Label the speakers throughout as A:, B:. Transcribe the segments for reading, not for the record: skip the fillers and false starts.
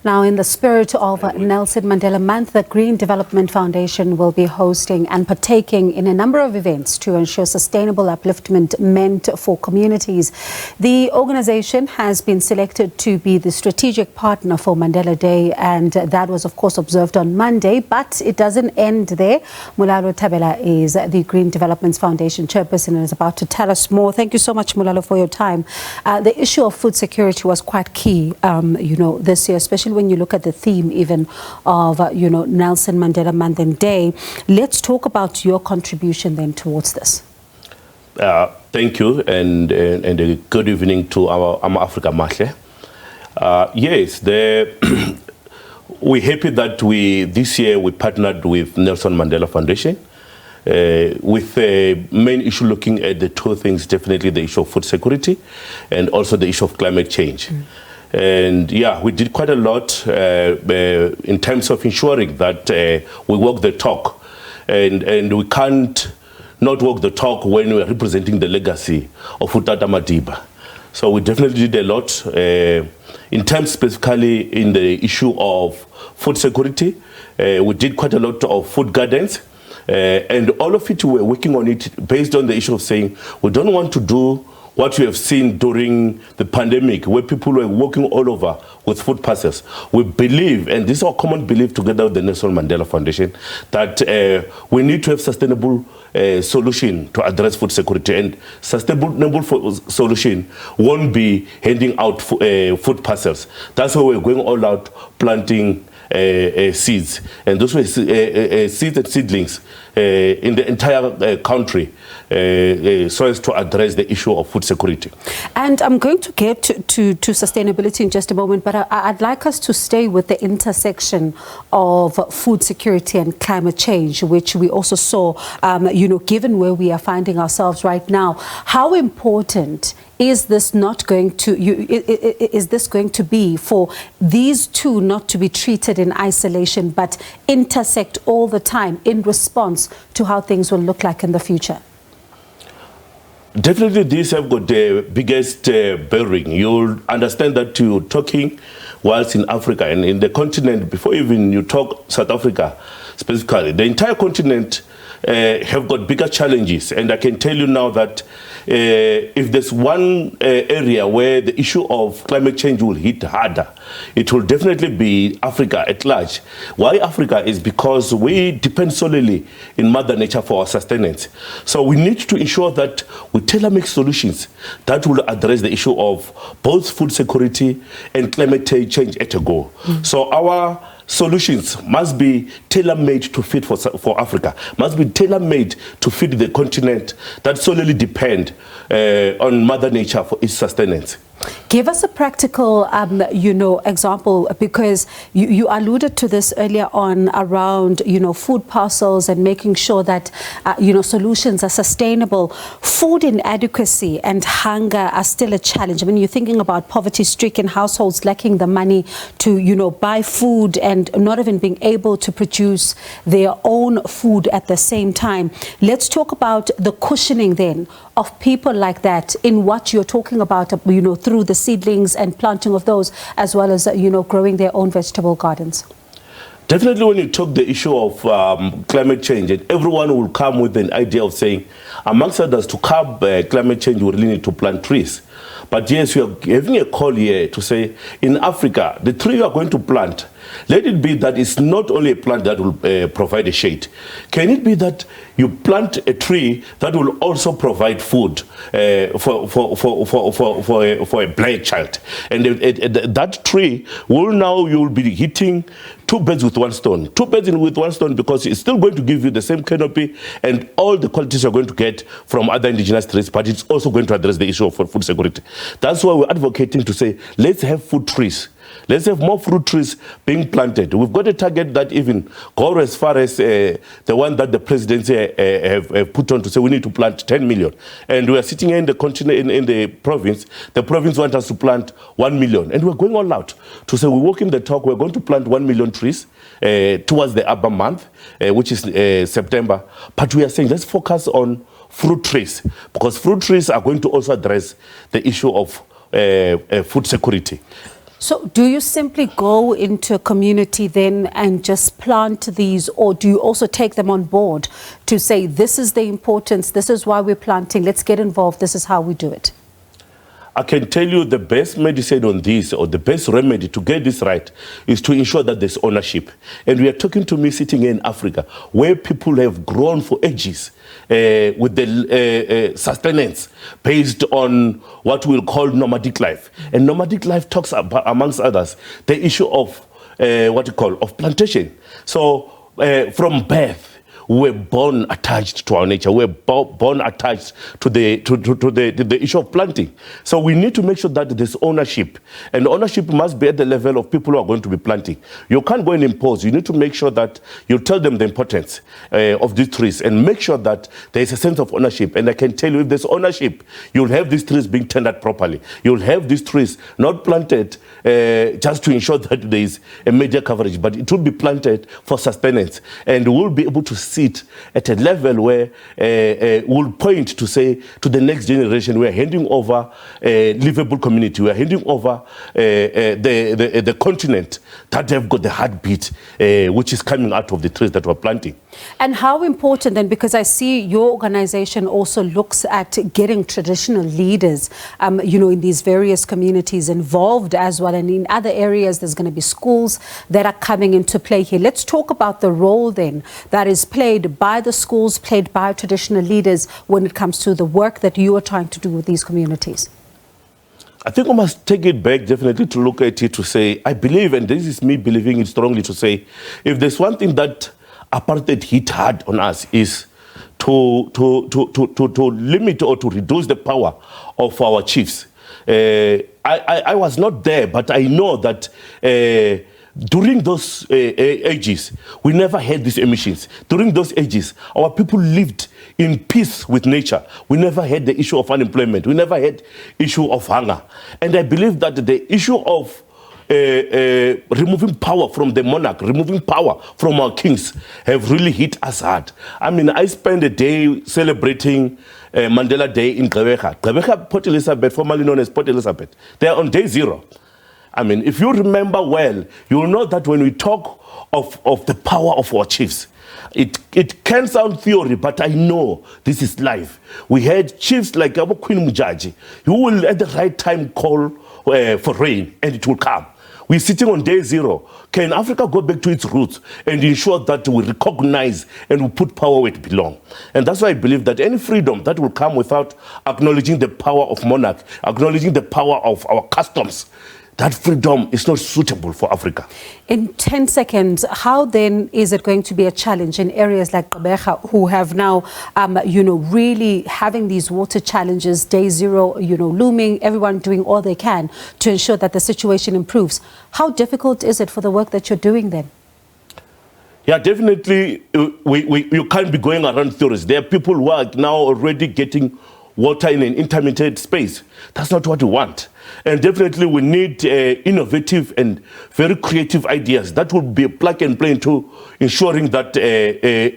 A: Now, in the spirit of Nelson Mandela Month, the Green Development Foundation will be hosting and partaking in a number of events to ensure sustainable upliftment meant for communities. The organization has been selected to be the strategic partner for Mandela Day, and that was, of course, observed on Monday. But it doesn't end there. Mulalo Thabela is the Green Development Foundation Chairperson and is about to tell us more. Thank you so much, Mulalo, for your time. The issue of food security was quite key, this year, especially when you look at the theme even of, Nelson Mandela Month and Day. Let's talk about your contribution then towards this.
B: Thank you, and a good evening to our Africa Mahle. Yes, we're happy that this year we partnered with Nelson Mandela Foundation with the main issue looking at the two things, definitely the issue of food security and also the issue of climate change. And yeah, we did quite a lot in terms of ensuring that we walk the talk, and we can't not walk the talk when we're representing the legacy of Utata Madiba. So we definitely did a lot in terms specifically in the issue of food security. We did quite a lot of food gardens, and all of it we're working on it based on the issue of saying we don't want to do what we have seen during the pandemic, where people were walking all over with food parcels. We believe, and this is our common belief together with the Nelson Mandela Foundation, that we need to have sustainable solution to address food security, and sustainable solution won't be handing out food parcels. That's why we're going all out planting seeds, and those were seeds and seedlings in the entire country, so as to address the issue of food security. And
A: I'm going to get to sustainability in just a moment, but I'd like us to stay with the intersection of food security and climate change, which we also saw, given where we are finding ourselves right now. How important is this going to be for these two not to be treated in isolation, but intersect all the time in response to how things will look like in the future?
B: Definitely, these have got the biggest bearing. You'll understand that you're talking whilst in Africa and in the continent, before even you talk South Africa specifically, the entire continent have got bigger challenges. And I can tell you now that if there's one area where the issue of climate change will hit harder, it will definitely be Africa at large. Why Africa? Is because we depend solely in Mother Nature for our sustenance. So we need to ensure that we tailor-make solutions that will address the issue of both food security and climate change at a go. So our solutions must be tailor-made to fit for Africa, must be tailor-made to fit the continent that solely depend on Mother Nature for its sustenance.
A: Give us a practical, example, because you alluded to this earlier on around, food parcels and making sure that, solutions are sustainable. Food inadequacy and hunger are still a challenge. I mean, you're thinking about poverty-stricken households lacking the money to, buy food and not even being able to produce their own food at the same time. Let's talk about the cushioning then of people like that in what you're talking about, through the seedlings and planting of those, as well as, growing their own vegetable gardens.
B: Definitely, when you talk the issue of climate change, and everyone will come with an idea of saying, amongst others, to curb climate change, we really need to plant trees. But yes, we are having a call here to say, in Africa, the tree you are going to plant, let it be that it's not only a plant that will provide a shade. Can it be that you plant a tree that will also provide food for a black child? And that tree you'll be hitting two birds with one stone. Two birds with one stone, because it's still going to give you the same canopy and all the qualities you're going to get from other indigenous trees, but it's also going to address the issue of food security. That's why we're advocating to say, let's have food trees. Let's have more fruit trees being planted. We've got a target that even goes as far as the one that the presidency have put on to say we need to plant 10 million. And we are sitting here in the continent, in the province. The province wants us to plant 1 million. And we're going all out to say we're walking the talk. We're going to plant 1 million trees towards the Abba month, which is September. But we are saying let's focus on fruit trees, because fruit trees are going to also address the issue of food security.
A: So do you simply go into a community then and just plant these, or do you also take them on board to say, this is the importance, this is why we're planting, let's get involved, this is how we do it?
B: I can tell you the best medicine on this, or the best remedy to get this right, is to ensure that there's ownership. And we are talking to me sitting here in Africa, where people have grown for ages with the sustenance based on what we'll call nomadic life. And nomadic life talks about, amongst others, the issue of of plantation. So from birth, we're born attached to our nature. We're born attached to the issue of planting. So we need to make sure that there's ownership. And ownership must be at the level of people who are going to be planting. You can't go and impose. You need to make sure that you tell them the importance of these trees and make sure that there's a sense of ownership. And I can tell you, if there's ownership, you'll have these trees being tended properly. You'll have these trees not planted just to ensure that there is a media coverage, but it will be planted for sustenance. And we'll be able to sit at a level where we'll point to say to the next generation, we're handing over a livable community, we're handing over the continent that have got the heartbeat which is coming out of the trees that we're planting.
A: And how important then, because I see your organization also looks at getting traditional leaders, in these various communities involved as well, and in other areas there's going to be schools that are coming into play here. Let's talk about the role then that is played by the schools, played by traditional leaders when it comes to the work that you are trying to do with these communities.
B: I think we must take it back definitely to look at it to say, I believe, and this is me believing it strongly, to say, if there's one thing that apartheid hit hard on us is to limit or to reduce the power of our chiefs. I was not there, but I know that during those ages, we never had these emissions. During those ages, our people lived in peace with nature. We never had the issue of unemployment. We never had issue of hunger. And I believe that the issue of removing power from the monarch, removing power from our kings, have really hit us hard. I mean, I spent a day celebrating Mandela Day in Gqeberha, Port Elizabeth, formerly known as Port Elizabeth. They are on day 0. I mean, if you remember well, you will know that when we talk of the power of our chiefs, it can sound theory, but I know this is life. We had chiefs like Abu Queen Mujaji, who will at the right time call for rain, and it will come. We're sitting on day 0. Can Africa go back to its roots and ensure that we recognize and we put power where it belongs? And that's why I believe that any freedom that will come without acknowledging the power of monarch, acknowledging the power of our customs, that freedom is not suitable for Africa.
A: In 10 seconds, how then is it going to be a challenge in areas like Gqeberha, who have now, really having these water challenges, day 0, looming, everyone doing all they can to ensure that the situation improves? How difficult is it for the work that you're doing then?
B: Yeah, definitely, you can't be going around theories. There are people who are now already getting water in an intermittent space. That's not what we want. And definitely we need innovative and very creative ideas that will be plug and play into ensuring that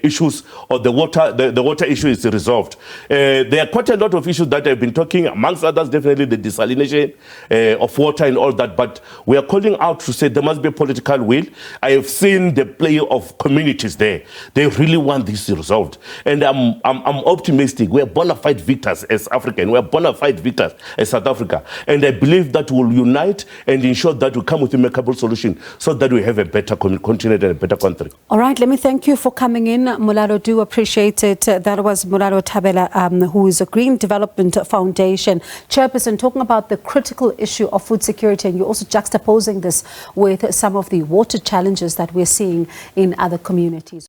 B: issues or the water issue is resolved. There are quite a lot of issues that I've been talking, amongst others, definitely the desalination of water and all that. But we are calling out to say there must be a political will. I have seen the play of communities there. They really want this resolved. And I'm optimistic. We are bona fide victors as Africans. We are bona fide victors as South Africa. And I believe that we'll unite and ensure that we come with a makeable solution so that we have a better continent and a better country.
A: All right, let me thank you for coming in, Mulalo. Do appreciate it. That was Mulalo Thabela, who is a Green Development Foundation chairperson, talking about the critical issue of food security, and you're also juxtaposing this with some of the water challenges that we're seeing in other communities.